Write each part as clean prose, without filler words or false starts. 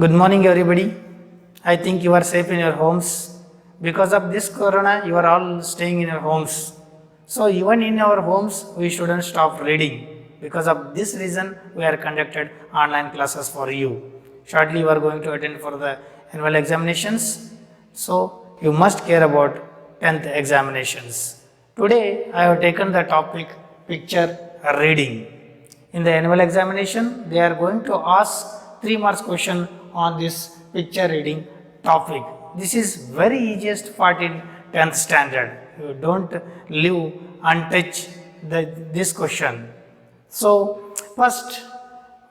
Good morning, everybody. I think you are safe in your homes. Because of this corona, you are all staying in your homes. So, even in our homes, we shouldn't stop reading. Because of this reason, we are conducted online classes for you. Shortly, you are going to attend for the annual examinations. So, you must care about 10th examinations. Today, I have taken the topic picture reading. In the annual examination, they are going to ask 3 marks question on this picture reading topic. This is very easiest part in 10th standard. You don't leave untouched this question. So, first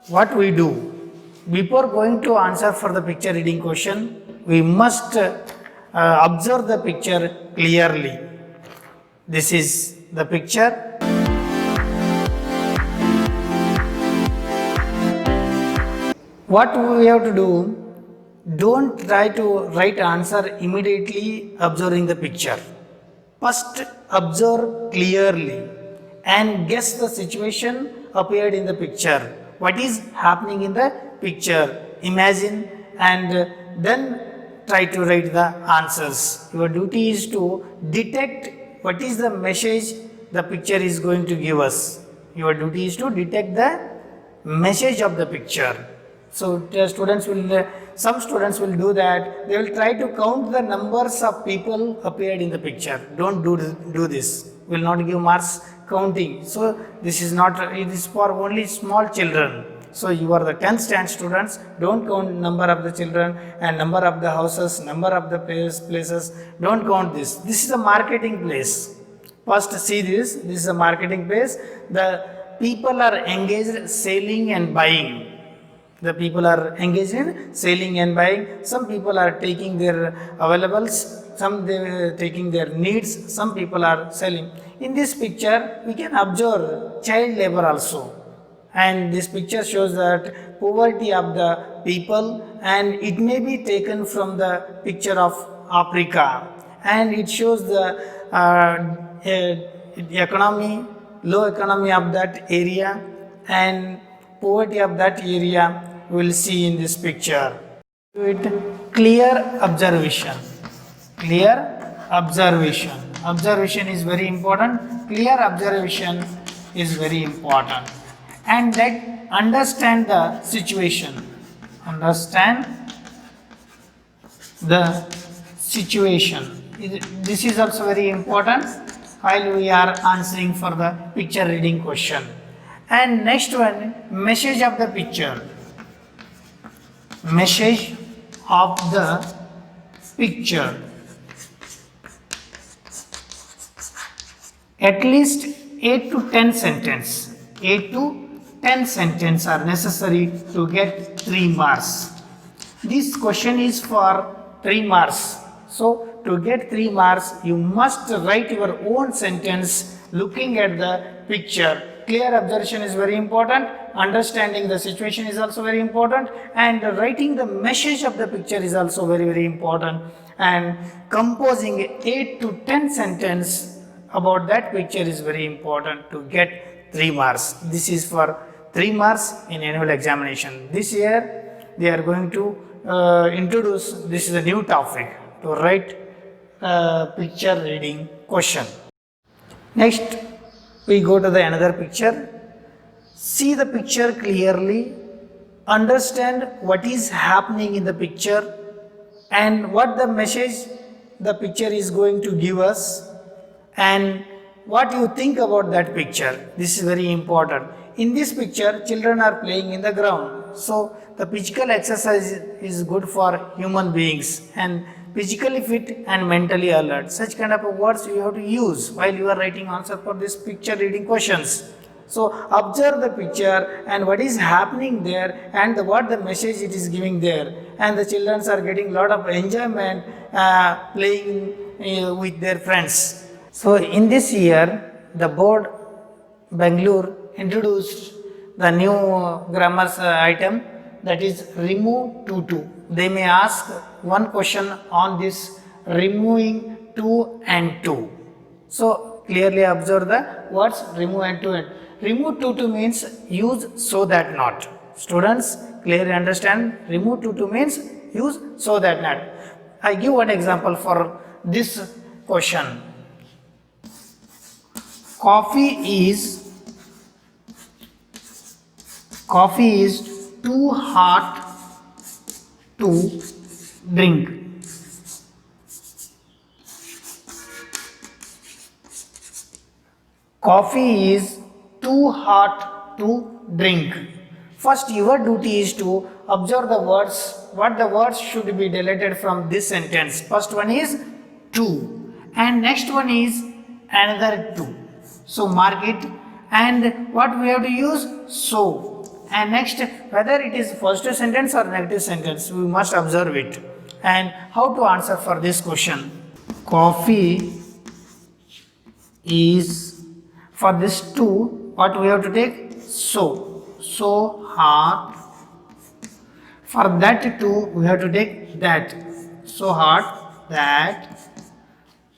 what we do, before going to answer for the picture reading question, we must observe the picture clearly. This is the picture. What we have to do, don't try to write answer immediately observing the picture. First observe clearly and guess the situation appeared in the picture. What is happening in the picture? Imagine and then try to write the answers. Your duty is to detect what is the message the picture is going to give us. Your duty is to detect the message of the picture. So some students will do that. They will try to count the numbers of people appeared in the picture. Don't do this. Will not give marks counting. So this is not. It is for only small children. So you are the 10th standard students. Don't count number of the children and number of the houses, number of the places. Don't count this. This is a marketing place. First see this. This is a marketing place. The people are engaged selling and buying. The people are engaged in selling and buying. Some people are taking their availables, some they are taking their needs, some people are selling. In this picture, we can observe child labor also. And this picture shows that poverty of the people, and it may be taken from the picture of Africa. And it shows the economy, low economy of that area, and poverty of that area we will see in this picture. Clear observation. Clear observation. Observation is very important. Clear observation is very important. And let understand the situation. Understand the situation. This is also very important while we are answering for the picture reading question. And next one, message of the picture. Message of the picture. At least 8 to 10 sentences. 8 to 10 sentences are necessary to get 3 marks. This question is for 3 marks. So to get 3 marks, you must write your own sentence looking at the picture. Clear observation is very important. Understanding the situation is also very important. And writing the message of the picture is also very, very important. And composing 8 to 10 sentences about that picture is very important to get 3 marks. This is for 3 marks in annual examination. This year, they are going to introduce, this is a new topic, to write picture reading question. Next, we go to the another picture. See the picture clearly, understand what is happening in the picture and what the message the picture is going to give us and what you think about that picture. This is very important. In this picture, children are playing in the ground. So the physical exercise is good for human beings and physically fit and mentally alert. Such kind of words you have to use while you are writing answer for this picture reading questions. So observe the picture and what is happening there and what the message it is giving there. And the children are getting lot of enjoyment playing with their friends. So in this year, the board Bangalore introduced the new grammar item, that is remove to. They may ask one question on this removing to and to. So clearly observe the words remove and to. Remove to means use so that not. Students clearly understand remove to means use so that not. I give one example for this question. Coffee is too hot to drink. Coffee is too hot to drink. First, your duty is to observe the words, what the words should be deleted from this sentence. First one is to, and next one is another to. So mark it, and what we have to use? So. And next, whether it is positive sentence or negative sentence, we must observe it. And how to answer for this question? Coffee is, for this two, what we have to take? So hot. For that two, we have to take that. So hot that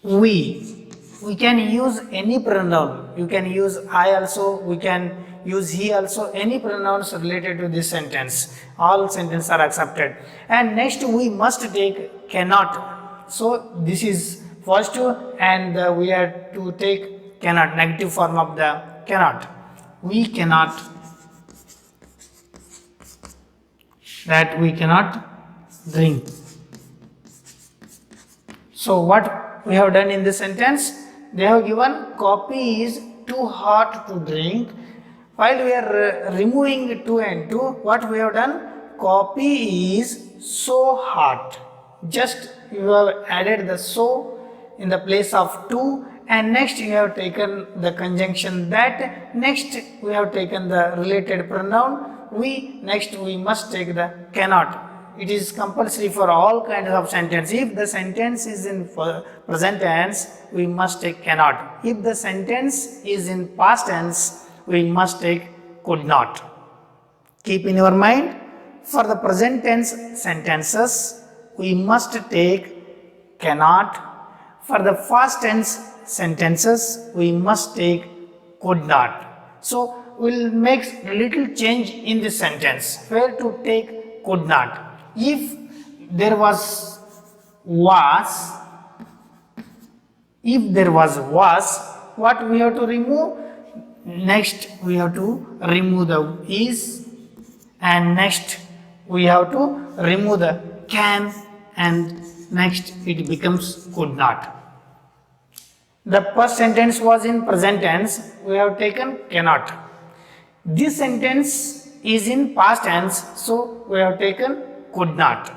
we can use any pronoun. You can use I also, we can use he also, any pronouns related to this sentence. All sentences are accepted. And next we must take cannot. So this is positive, and we have to take cannot, negative form of the cannot. We cannot, that we cannot drink. So what we have done in this sentence? They have given coffee is too hot to drink. While we are removing 2 and 2, what we have done? Coffee is so hot. Just you have added the so in the place of 2, and next you have taken the conjunction that. Next we have taken the related pronoun we. Next we must take the cannot. It is compulsory for all kinds of sentence. If the sentence is in present tense, we must take cannot. If the sentence is in past tense, we must take could not. Keep in your mind, for the present tense sentences, we must take cannot. For the past tense sentences, we must take could not. So, we will make little change in this sentence, where to take could not. If there was, what we have to remove? Next we have to remove the is, and next we have to remove the can, and next it becomes could not. The first sentence was in present tense, we have taken cannot. This sentence is in past tense, so we have taken could not.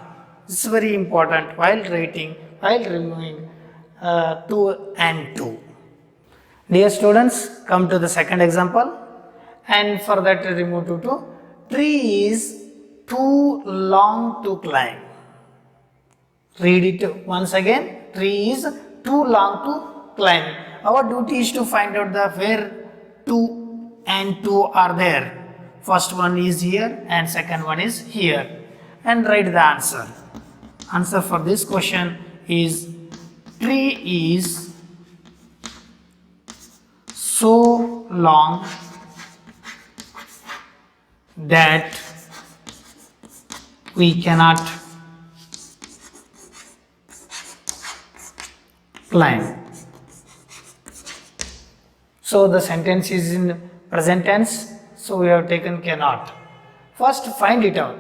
This is very important while writing, while removing 2 and 2. Dear students, come to the second example, and for that remove 2. Tree is too long to climb. Read it once again. Tree is too long to climb. Our duty is to find out the where 2 and 2 are there. First one is here and second one is here. And write the answer. Answer for this question is tree is so long that we cannot climb. So the sentence is in present tense, so we have taken cannot. First find it out,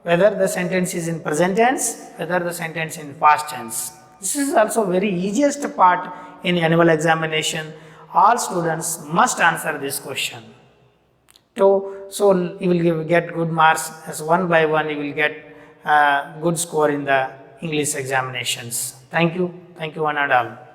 whether the sentence is in present tense, whether the sentence in past tense. This is also very easiest part in annual examination. All students must answer this question. So you will get good marks, as one by one you will get good score in the English examinations. Thank you one and all.